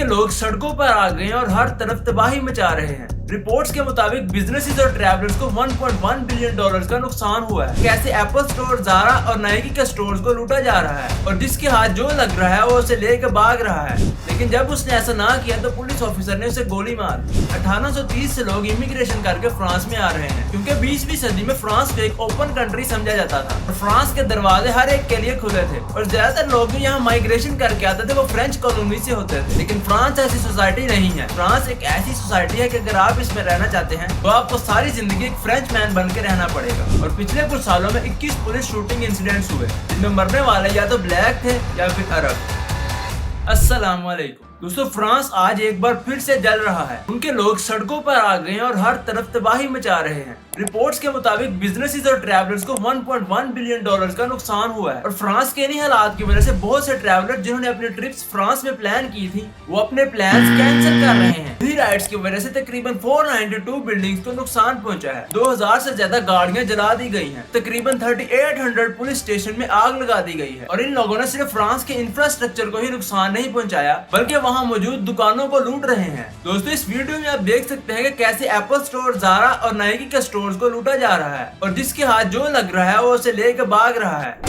उनके लोग सड़कों पर आ गए हैं और हर तरफ तबाही मचा रहे हैं। रिपोर्ट्स के मुताबिक बिजनेसेस और ट्रैवलर्स को 1.1 बिलियन डॉलर्स का नुकसान हुआ है। कैसे एप्पल स्टोर, ज़ारा और नाइकी के स्टोर्स को लूटा जा रहा है और जिसके हाथ जो लग रहा है वो उसे लेकर भाग रहा है। लेकिन जब उसने ऐसा ना किया तो पुलिस ऑफिसर ने उसे गोली मार। 1830 से लोग इमिग्रेशन करके फ्रांस में आ रहे हैं क्योंकि 20वीं सदी में फ्रांस को एक ओपन कंट्री समझा जाता था और फ्रांस के दरवाजे हर एक के लिए खुले थे और ज्यादातर लोग जो यहाँ माइग्रेशन करके आते थे वो फ्रेंच कॉलोनी से होते थे। लेकिन फ्रांस ऐसी सोसाइटी नहीं है। फ्रांस एक ऐसी सोसाइटी है कि अगर आप इसमें रहना चाहते हैं तो आपको सारी जिंदगी एक फ्रेंच मैन बन के रहना पड़ेगा। और पिछले कुछ सालों में 21 पुलिस शूटिंग इंसिडेंट्स हुए जिनमें मरने वाले या तो ब्लैक थे या फिर अरब। अस्सलाम वालेकुम दोस्तों, फ्रांस आज एक बार फिर से जल रहा है। उनके लोग सड़कों पर आ गए हैं और हर तरफ तबाही मचा रहे हैं। रिपोर्ट्स के मुताबिक बिजनेसेस और ट्रैवलर्स को 1.1 बिलियन डॉलर्स का नुकसान हुआ है और फ्रांस के इन्हीं हालात की वजह से बहुत से ट्रैवलर जिन्होंने अपनी ट्रिप्स फ्रांस में प्लान की थी वो अपने प्लान्स कैंसिल कर रहे हैं। इन्हीं राइड्स की वजह से तकरीबन 492 बिल्डिंग्स को नुकसान पहुंचा है। 2000 से ज्यादा गाड़ियां जला दी गई हैं। तकरीबन 3800 पुलिस स्टेशन में आग लगा दी गई है। और इन लोगों ने सिर्फ फ्रांस के इंफ्रास्ट्रक्चर को ही नुकसान नहीं पहुंचाया बल्कि वहाँ मौजूद दुकानों को लूट रहे हैं। दोस्तों, इस वीडियो में आप देख सकते हैं कि कैसे एप्पल स्टोर, ज़ारा और नाइकी के स्टोर्स को लूटा जा रहा है और जिसके हाथ जो लग रहा है वो उसे लेकर भाग रहा है।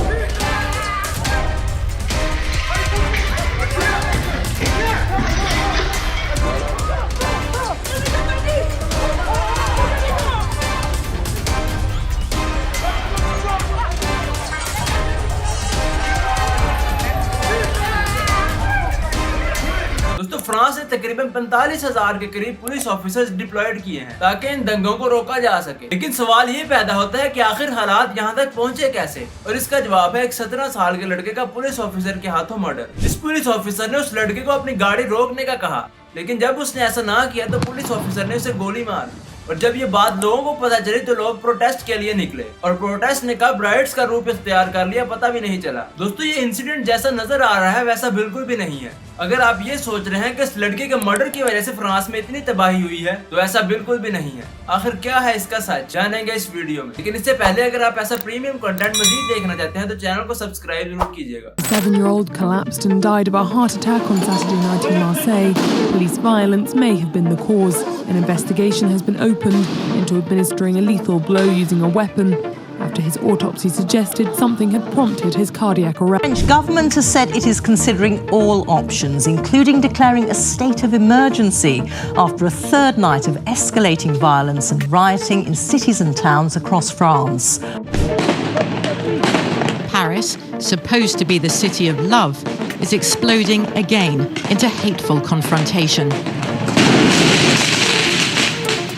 फ्रांस ने तकरीबन 45,000 के करीब पुलिस ऑफिसर्स डिप्लॉयड किए हैं ताकि इन दंगों को रोका जा सके। लेकिन सवाल ये पैदा होता है कि आखिर हालात यहाँ तक पहुँचे कैसे, और इसका जवाब है एक 17 साल के लड़के का पुलिस ऑफिसर के हाथों मर्डर। इस पुलिस ऑफिसर ने उस लड़के को अपनी गाड़ी रोकने का कहा, लेकिन जब उसने ऐसा ना किया तो पुलिस ऑफिसर ने उसे गोली मार। और जब ये बात लोगों को पता चली तो लोग प्रोटेस्ट के लिए निकले और प्रोटेस्ट ने कब राइट्स का रूप इख्तियार कर लिया पता भी नहीं चला। दोस्तों, ये इंसिडेंट जैसा नजर आ रहा है वैसा बिल्कुल भी नहीं है। अगर आप ये सोच रहे हैं कि इस लड़के के मर्डर की वजह से फ्रांस में इतनी तबाही हुई है तो ऐसा बिल्कुल भी नहीं है। आखिर क्या है इसका सच, जानेंगे इस वीडियो में। लेकिन इससे पहले अगर आप ऐसा प्रीमियम कंटेंट मजीद देखना चाहते हैं तो चैनल को सब्सक्राइब जरूर कीजिएगा। 7-year-old collapsed and died of a heart attack on Saturday night in Marseille. Police violence may have been the cause. An investigation has been opened into administering a lethal blow using a weapon after his autopsy suggested something had prompted his cardiac arrest. The French government has said it is considering all options, including declaring a state of emergency after a third night of escalating violence and rioting in cities and towns across France. Paris, supposed to be the city of love, is exploding again into hateful confrontation.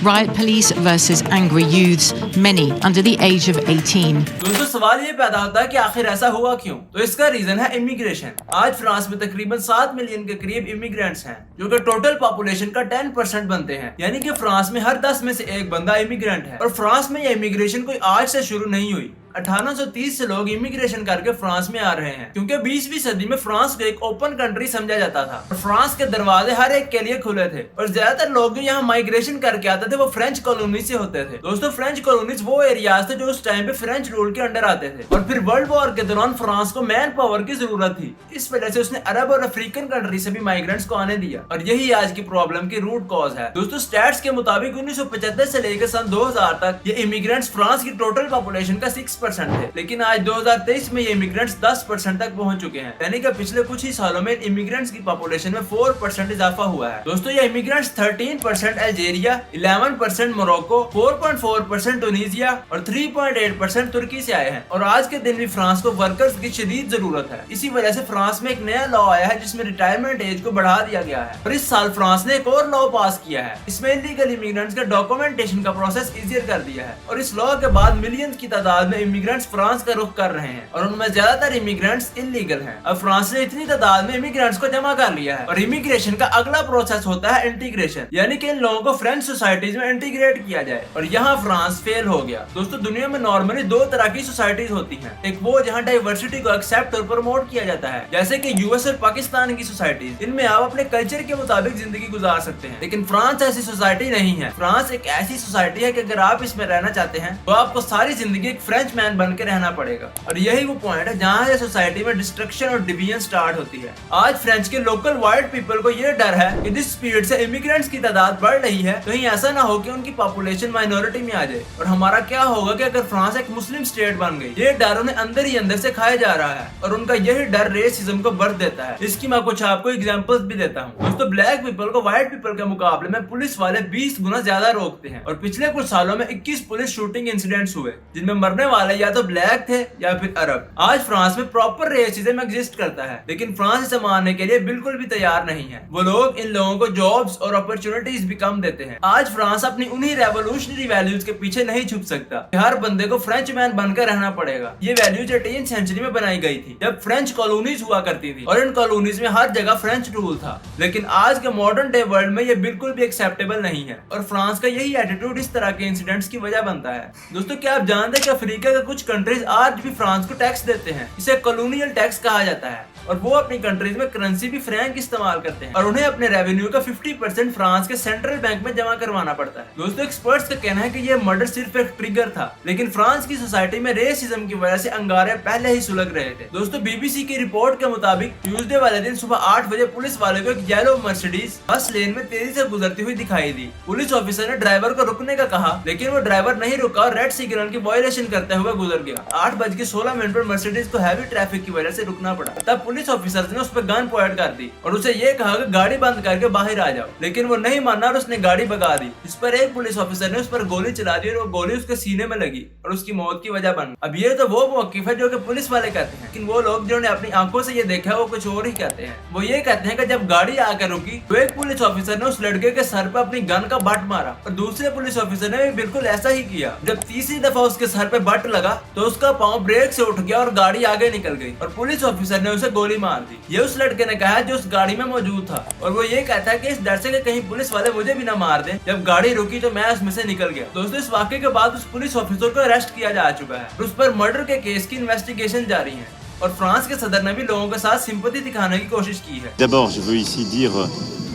Riot police versus angry youths, many under the age of 18. दोस्तों, सवाल ये पैदा होता है कि आखिर ऐसा हुआ क्यों? तो इसका रीजन है इमिग्रेशन। आज फ्रांस में तकरीबन 7 मिलियन के करीब इमिग्रेंट्स हैं जो कि टोटल पॉपुलेशन का 10% बनते हैं। यानी कि फ्रांस में हर 10 में से एक बंदा इमिग्रेंट है। और फ्रांस में ये इमिग्रेशन कोई आज से शुरू नहीं हुई। 1830 से लोग इमिग्रेशन करके फ्रांस में आ रहे हैं क्योंकि 20वीं सदी में फ्रांस को एक ओपन कंट्री समझा जाता था और फ्रांस के दरवाजे हर एक के लिए खुले थे और ज्यादातर लोग जो यहाँ माइग्रेशन करके आते थे वो फ्रेंच कॉलोनी से होते थे। दोस्तों, फ्रेंच कॉलोनीज वो एरियाज थे जो उस टाइम पे फ्रेंच रूल के अंडर आते थे और फिर वर्ल्ड वॉर के दौरान फ्रांस को मैन पावर की जरूरत थी। इस वजह से उसने अरब और अफ्रीकन कंट्री से भी माइग्रेंट्स को आने दिया और यही आज की प्रॉब्लम की रूट कॉज है। दोस्तों, स्टैट्स के मुताबिक 1975 से लेकर सन 2000 तक ये इमिग्रेंट्स फ्रांस की टोटल पॉपुलेशन का 6% थे। लेकिन आज 2023 में ये इमिग्रेंट्स 10% तक पहुंच चुके हैं। यानी कि पिछले कुछ ही सालों में इमिग्रेंट्स की पॉपुलेशन में 4% इजाफा हुआ है। दोस्तों, ये इमिग्रेंट्स 13% अल्जीरिया, 11% मोरक्को, 4.4% टूनिसिया और 3.8% तुर्की से आए हैं। और आज के दिन भी फ्रांस को वर्कर्स की शदीद जरूरत है। इसी वजह से फ्रांस में एक नया लॉ आया है जिसमें रिटायरमेंट एज को बढ़ा दिया गया है। और इस साल फ्रांस ने एक और लॉ पास किया है। इसमें इलीगल इमिग्रेंट्स के डॉक्यूमेंटेशन का प्रोसेस इजियर कर दिया है। और इस लॉ के बाद मिलियंस की तादाद में इमिग्रेंट्स फ्रांस का रुख कर रहे हैं और उनमें ज्यादातर इमिग्रेंट्स इलीगल हैं। अब फ्रांस ने इतनी तादाद में इमिग्रेंट्स को जमा कर लिया है और इमिग्रेशन का अगला प्रोसेस होता है इंटीग्रेशन, यानी कि इन लोगों को फ्रेंच सोसाइटीज में इंटीग्रेट किया जाए। और यहाँ फ्रांस फेल फेल हो गया। दोस्तों दुनिया में नॉर्मली दो तरह की सोसाइटीज होती हैं, एक वो जहाँ डाइवर्सिटी को एक्सेप्ट और प्रमोट किया जाता है, जैसे कि यूएस और पाकिस्तान की सोसाइटीज। इनमें आप अपने कल्चर के मुताबिक जिंदगी गुजार सकते हैं, लेकिन फ्रांस ऐसी सोसाइटी नहीं है। फ्रांस एक ऐसी सोसाइटी है कि अगर आप इसमें रहना चाहते हैं तो आपको सारी जिंदगी एक फ्रेंच मैन बन के रहना पड़ेगा। और यही वो पॉइंट है जहाँ ये सोसाइटी में डिस्ट्रक्शन और डिवीजन स्टार्ट होती है। आज फ्रेंच के लोकल व्हाइट पीपल को ये डर है कि जिस स्पीड से इमिग्रेंट्स की तादाद बढ़ रही है, कहीं ऐसा ना हो कि उनकी पॉपुलेशन माइनॉरिटी में आ जाए और हमारा क्या होगा कि अगर फ्रांस एक मुस्लिम स्टेट बन गई। ये डर उन्हें अंदर ही अंदर से खाया जा रहा है और उनका यही डर रेसिज्म को बर्थ देता है। इसकी मैं कुछ आपको एग्जांपल्स भी देता हूँ। दोस्तों ब्लैक पीपल को व्हाइट पीपल के मुकाबले में पुलिस वाले 20 गुना ज्यादा रोकते हैं और पिछले कुछ सालों में 21 पुलिस शूटिंग इंसिडेंट्स हुए जिनमें मरने वाले या तो ब्लैक थे या फिर अरब। आज फ्रांस में प्रॉपर रेसिज्म एग्जिस्ट करता है, लेकिन फ्रांस इसे मानने के लिए बिल्कुल भी तैयार नहीं है। वो लोग इन लोगों को जॉब्स और अपॉर्चुनिटीज भी कम देते हैं। आज फ्रांस अपनी उन्हीं रेवोल्यूशनरी वैल्यूज के पीछे नहीं छुप सकता। हर बंदे को फ्रेंच मैन बनकर रहना पड़ेगा। ये वैल्यूज 18th सेंचुरी में बनाई गई थी जब फ्रेंच कॉलोनीज हुआ करती थी और इन कॉलोनीज में हर जगह फ्रेंच रूल था, लेकिन आज के मॉडर्न डे वर्ल्ड में ये बिल्कुल भी एक्सेप्टेबल नहीं है और फ्रांस का यही एटीट्यूड इस तरह के इंसिडेंट्स की वजह बनता है। दोस्तों क्या आप जानते हैं कि अफ्रीका के कुछ कंट्रीज आज भी फ्रांस को टैक्स देते हैं? इसे कॉलोनियल टैक्स कहा जाता है और वो अपनी कंट्रीज में करेंसी भी फ्रैंक इस्तेमाल करते हैं और उन्हें अपने रेवेन्यू का 50% फ्रांस के सेंट्रल बैंक में जमा करवाना पड़ता है। दोस्तों एक्सपर्ट्स का कहना है कि ये मर्डर सिर्फ एक ट्रिगर था, लेकिन फ्रांस की सोसाइटी में रेसिज्म की वजह से अंगारे पहले ही सुलग रहे थे। दोस्तों बीबीसी की रिपोर्ट के मुताबिक ट्यूसडे वाले दिन सुबह 8 बजे पुलिस वाले को एक येलो मर्सिडीज बस लेन में तेजी से गुजरती हुई दिखाई दी। पुलिस ऑफिसर ने ड्राइवर को रुकने का कहा, लेकिन वो ड्राइवर नहीं रुका और रेड सिग्नल की वायलेशन करते हुए गुजर गया। 8:16 पर मर्सिडीज को हैवी ट्रैफिक की वजह से रुकना पड़ा। तब पुलिस ऑफिसर ने उस पर गन पॉइंट कर दी और उसे ये कहा कि गाड़ी बंद करके बाहर आ जाओ, लेकिन वो नहीं माना और उसने गाड़ी भगा दी। इस पर एक पुलिस ऑफिसर ने उस पर गोली चला दी और वो गोली उसके सीने में लगी और उसकी मौत की वजह बन। अब ये तो वो मौकिफ है जो कि पुलिस वाले कहते हैं, लेकिन वो लोग जिन्होंने अपनी आंखों से ये देखा वो कुछ और ही कहते हैं। वो ये कहते हैं कि जब गाड़ी आकर रुकी तो एक पुलिस ऑफिसर ने उस लड़के के सर पर अपनी गन का बट मारा और दूसरे पुलिस ऑफिसर ने भी बिल्कुल ऐसा ही किया। जब तीसरी दफा उसके सर पे बट लगा तो उसका पाँव ब्रेक से उठ गया और गाड़ी आगे निकल गई और पुलिस ऑफिसर ने उसे गोली मार दी। ये उस लड़के ने कहा जो उस गाड़ी में मौजूद था और वो ये कहता है कि इस डर से कि कहीं पुलिस वाले मुझे भी ना मार दें, जब गाड़ी रुकी तो मैं उसमें से निकल गया। दोस्तों इस वाकये के बाद उस पुलिस ऑफिसर को अरेस्ट किया जा चुका है और उस पर मर्डर के केस की इन्वेस्टिगेशन जारी है और फ्रांस के सदर ने भी लोगों के साथ सिंपैथी दिखाने की कोशिश की है।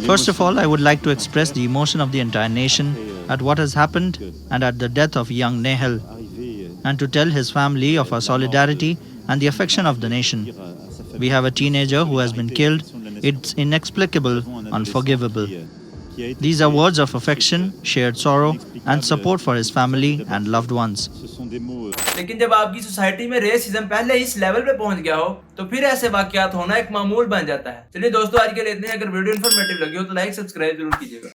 First of all, I would like to express the emotion of the entire nation at what has happened and at the death of young Nehal, and to tell his family of our solidarity and the affection of the nation. We have a teenager who has been killed. It's inexplicable, unforgivable. These are words of affection, shared sorrow, and support for his family and loved ones. लेकिन जब आपकी society में racism पहले इस level पे पहुंच गया हो तो फिर ऐसे वाकयात होना एक मामूल बन जाता है। चलिए दोस्तों आज के लिए इतने। अगर वीडियो इन्फॉर्मेटिव लगी हो तो लाइक सब्सक्राइब जरूर कीजिएगा।